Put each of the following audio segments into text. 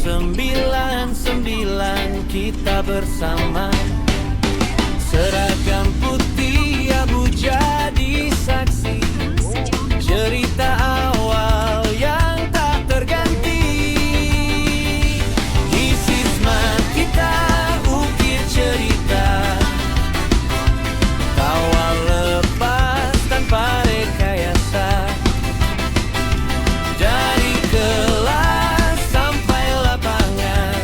99 kita bersama. Seragam putih abu jadi saksi cerita awal yang tak terganti. Di Sisma kita ukir cerita kawal lepas tanpa rekayasa. Dari kelas sampai lapangan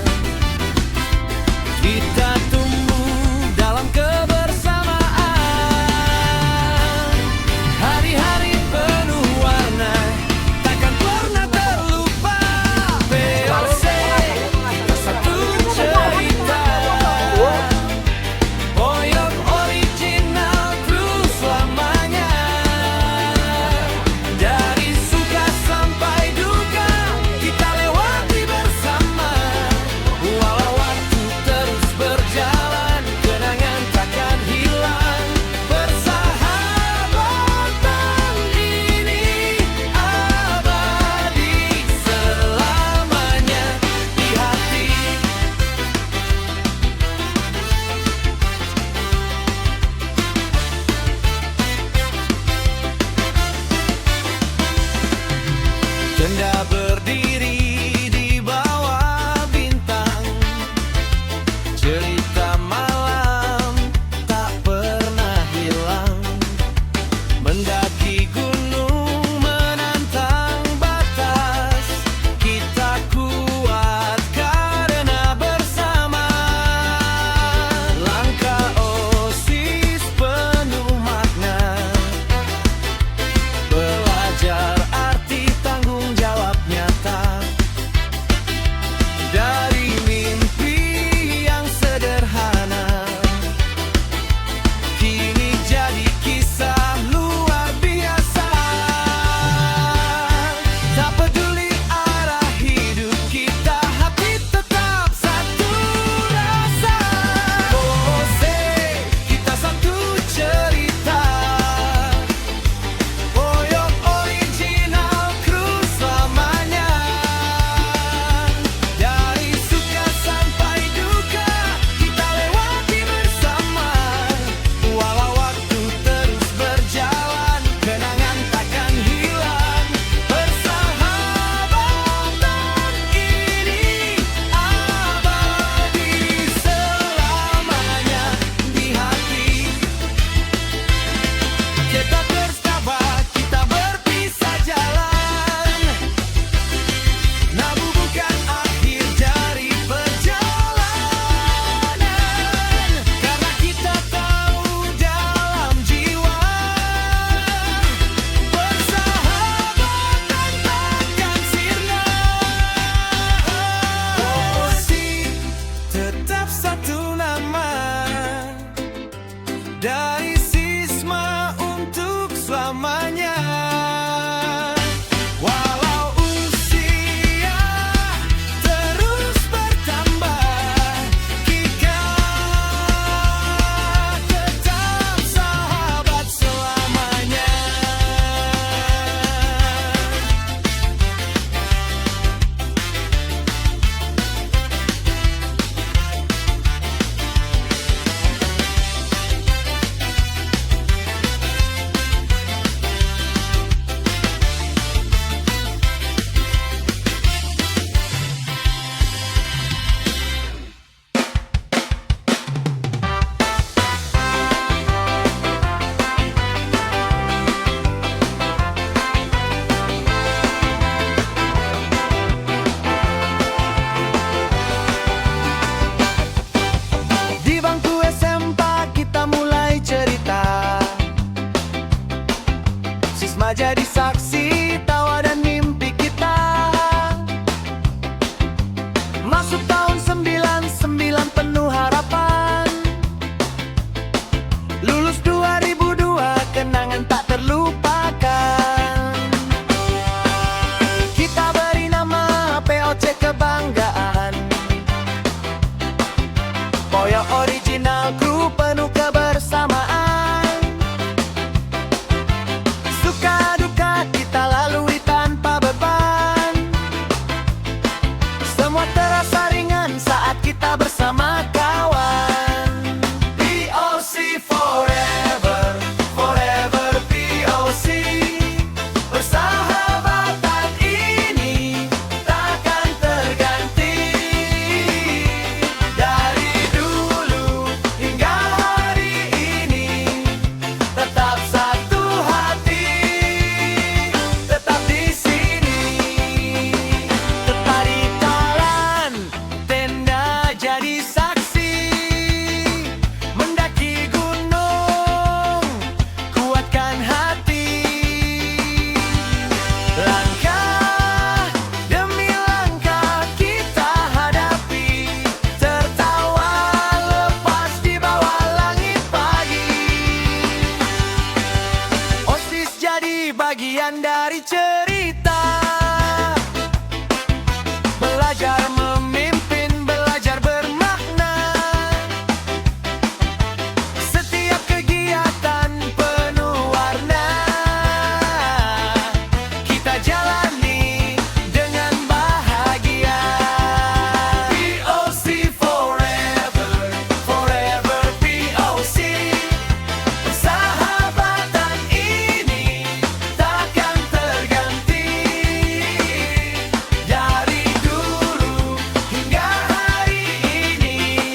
kita tumbuh dalam kebersamaan. Semua terasa ringan saat kita bersama kawan. POC forever, forever POC. Persahabatan ini takkan terganti. Dari dulu hingga hari ini tetap satu hati, tetap di sini. Tetap di talan tenda jadi saksi, mendaki gunung kuatkan hati. Langkah demi langkah kita hadapi, tertawa lepas di bawah langit pagi. OSIS jadi bagian dari cerita, belajar memimpin, belajar bermakna. Setiap kegiatan penuh warna, kita jalani dengan bahagia. POC forever, forever POC. Persahabatan ini takkan terganti. Dari dulu hingga hari ini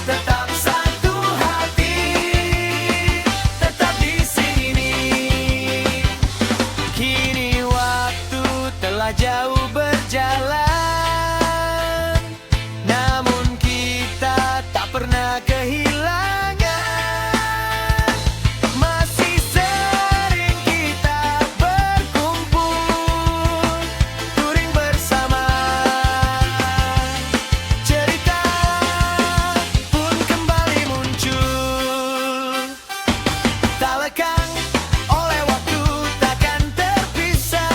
tetap satu hati, tetap di sini. Kini waktu telah jauh berjalan, namun kita tak pernah kehilangan. Masih sering kita berkumpul, touring bersama. Cerita pun kembali muncul, tak lekang oleh waktu, takkan terpisah.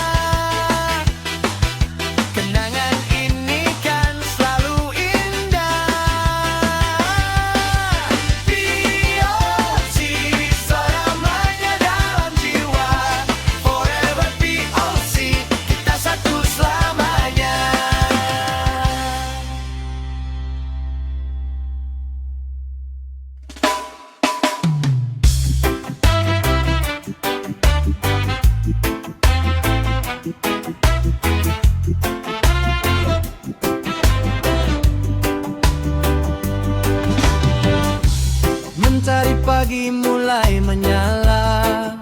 Kenangan ini kan selalu indah. POC selamanya dalam jiwa, forever POC, kita satu selamanya. Mentari pagi mulai menyala,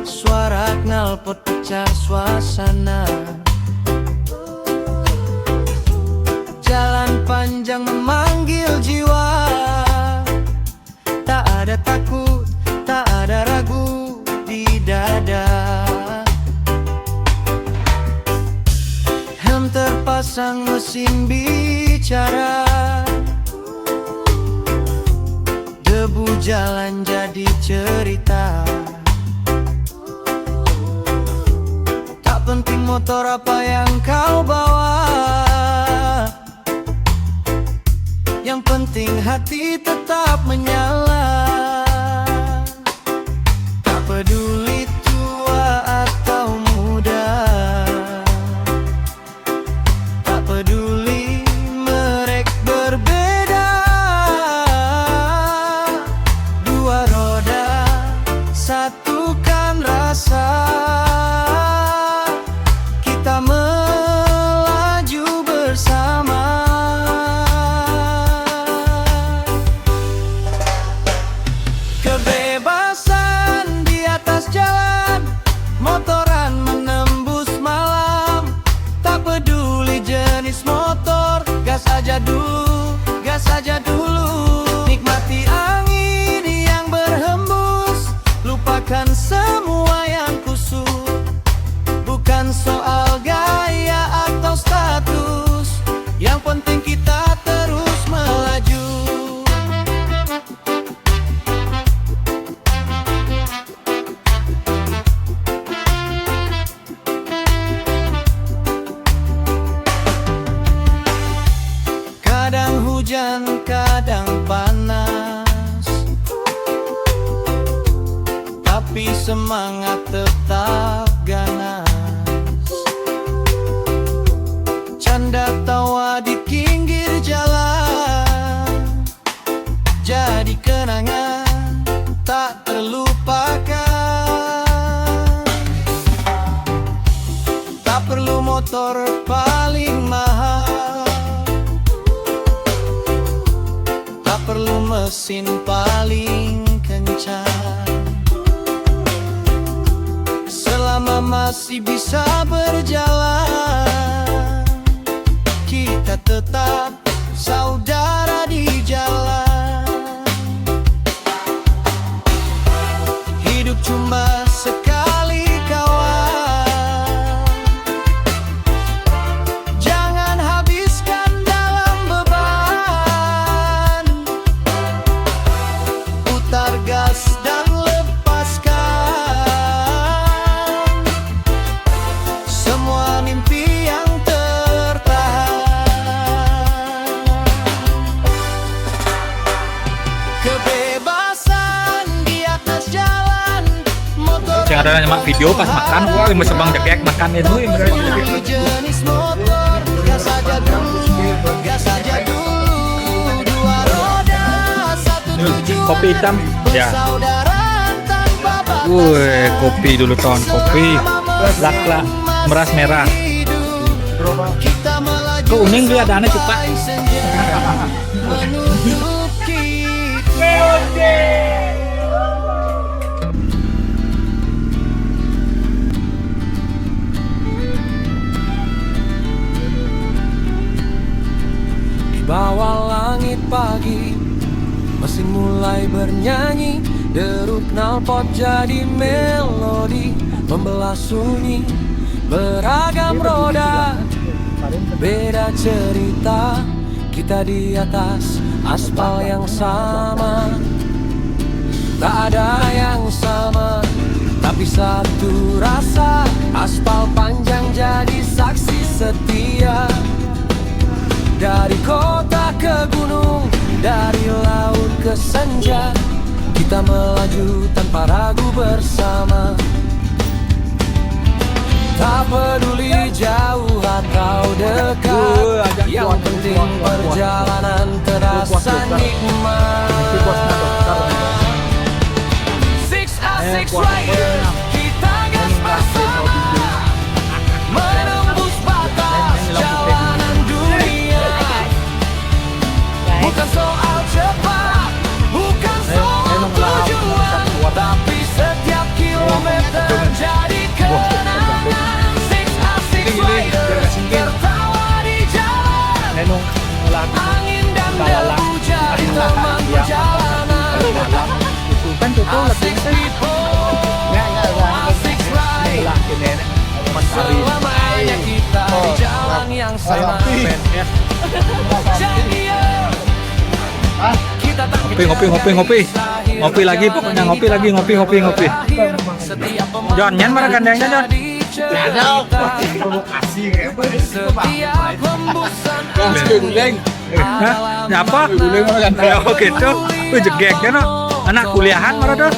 suara knalpot pecah suasana. Jalan panjang memanggil jiwa, tak ada takut, tak ada ragu di dada. Helm terpasang, mesin bicara, debu jalan jadi cerita. Tak penting motor apa yang kau bawa, yang penting hati tetap menyala. Tak peduli tua atau muda, tak peduli merek berbeda. Dua roda satukan rasa, kita melaju bersama. motor paling mahal, tak perlu mesin paling kencang. Selama masih bisa berjalan, kita tetap saudara di jalan. Hidup cuma sekali kawan, jangan habiskan dalam beban. Putar gas dan lepaskan semua mimpi yang tertahan. Kebebasan di atas jalan motor. Yang ada nyimak video pas makan, wah masih bang jekek makan itu. Jenis motor, gas saja dulu, gas saja dulu. Dua roda, satu tujuan. Kopi hitam, ya. Persaudaraan tanpa batas. Wih, kopi dulu ton, kopi. Lak meras merah. Kita melaju Kok uning dia ada aneh cepat. sampai senja menutup kita. Di bawah langit pagi, mesin mulai bernyanyi. Deru knalpot jadi melodi, membelah sunyi. Beragam roda, beda cerita. Kita di atas aspal yang sama. Tak ada yang sama, tapi satu rasa. Aspal panjang jadi saksi setia. Dari kota ke gunung, dari laut ke senja, kita melaju tanpa ragu bersama. Tak peduli jauh atau dekat, yang penting perjalanan terasa nikmat. Six Rider, kita gas bersama, menembus batas jalanan dunia. Bukan soal cepat, bukan soal tujuan, tapi setiap kilometer jadi kenangan. Six Rider, tertawa di jalan, angin dan debu jadi teman perjalanan. Asik people, asik ride, selamanya kita di jalan yang sama. Ngopi lagi pokoknya, ngopi lagi. Jon, nyan mana gandengnya Jon? Hah? Nyapa? Oh gitu. Wih jegeknya no. Anak kuliahan mana tuh?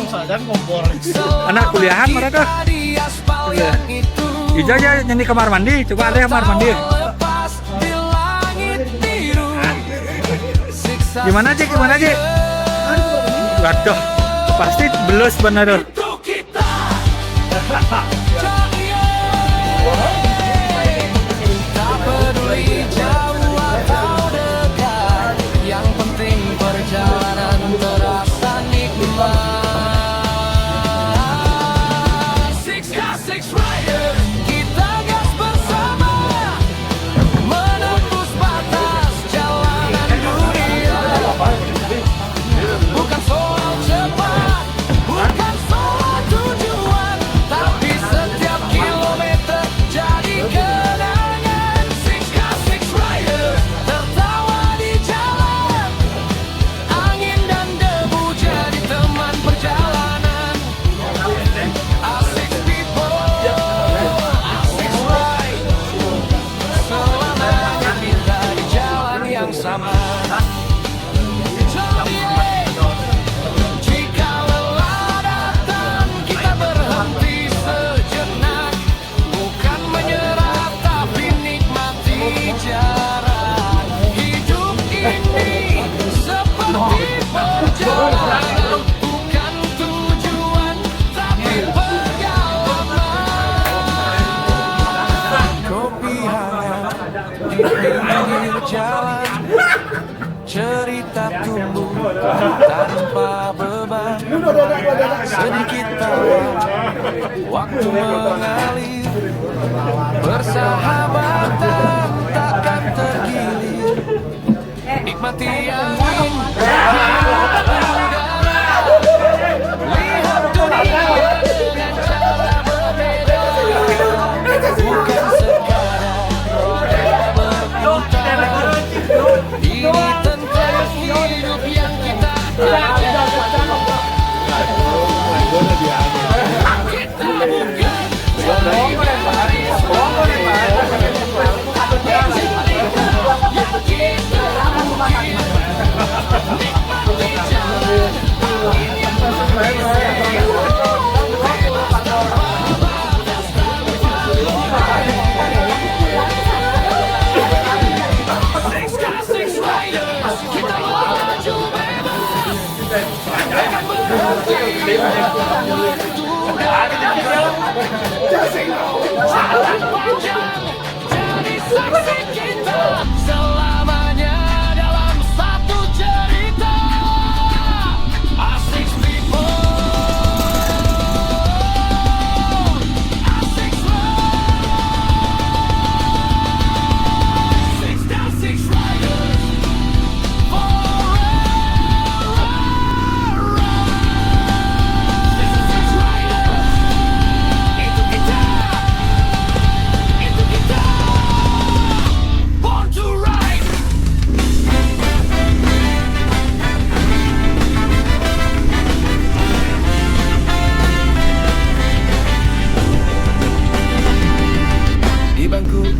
Anak kuliahan mana tuh? Ijo aja nyanyi kamar mandi. Coba ada kamar mandi. Gimana Cik? Waduh, pasti belus bener. Tak peduli jauh atau dekat, yang penting perjalanan terasa nikmat. Six Rider, kita gas bersama, menembus batas jalanan dunia. Bukan soal cepat, bukan soal tujuan, tapi setiap kilometer jadi di pinggir jalan, cerita tumbuh tanpa beban, sedikit tawa, waktu mengalir, persahabatan takkan tergilir, nikmati yang lihat dunia dengan cara berbeda, bukan sekadar roda berputar. Ini tentang hidup yang kita ada. Kita bukan jadi saksi kita selamanya dalam satu cerita. Asik people, asik Six down, six riders,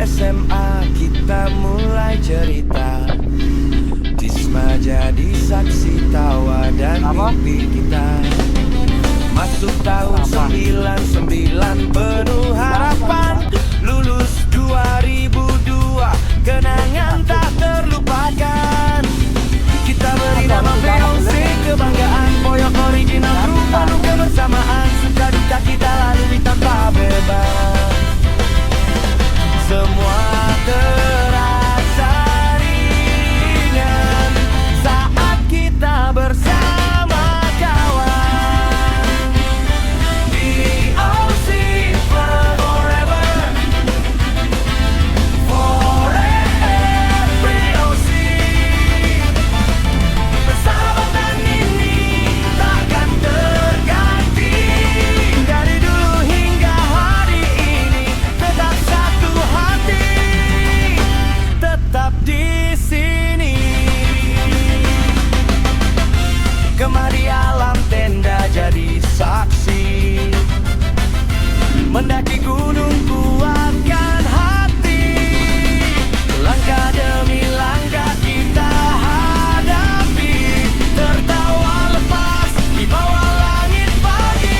SMA kita mulai cerita, Tisma jadi saksi tawa dan mimpi kita. Masuk tahun 99 penuh harapan, lulus 2002 kenangan tak terlupakan. Kita beri nama VOC, kebanggaan Boyok original group, penuh kebersamaan, suka duka kita lalui tanpa beban. Semua terasa ringan saat kita bersama kawan. VOC forever, forever VOC. Persahabatan ini takkan terganti, dari dulu hingga hari ini tetap satu hati, tetap di sini. Kemari alam tenda jadi saksi, mendaki gunung kuatkan hati, langkah demi langkah kita hadapi, tertawa lepas di bawah langit pagi.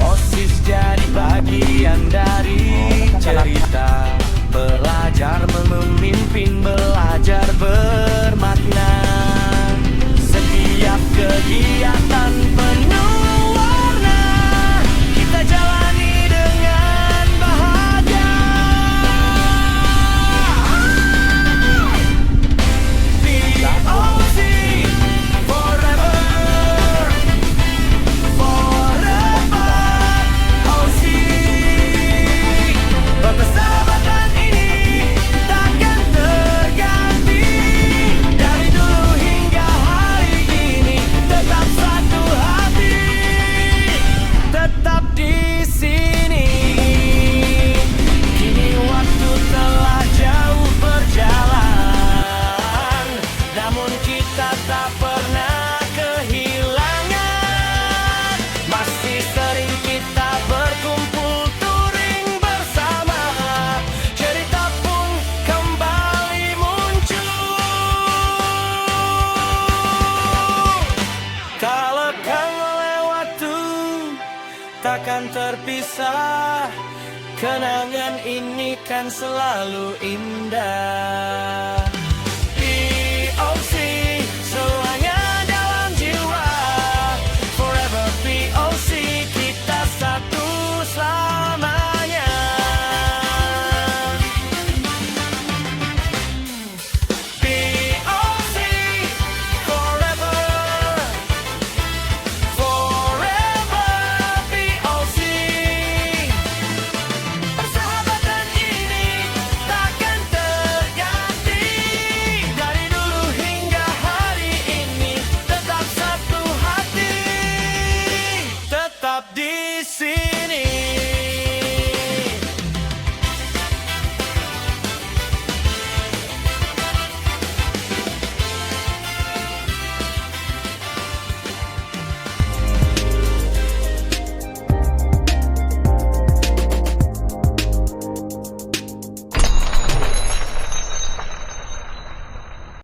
OSIS jadi bagian dari cerita, belajar memimpin, belajar bermakna. Setiap kegiatan penuh warna, kita jalani dengan bahagia. VOC forever, forever OC. Persahabatan ini takkan terganti, dari dulu hingga hari ini tetap satu hati, tetap di sini. Kini waktu telah jauh berjalan, namun kita tak pernah kehilangan. Masih sering kita berkumpul touring bersama, cerita pun kembali muncul. Tak lekang oleh waktu, takkan terpisah, kenangan ini kan selalu indah.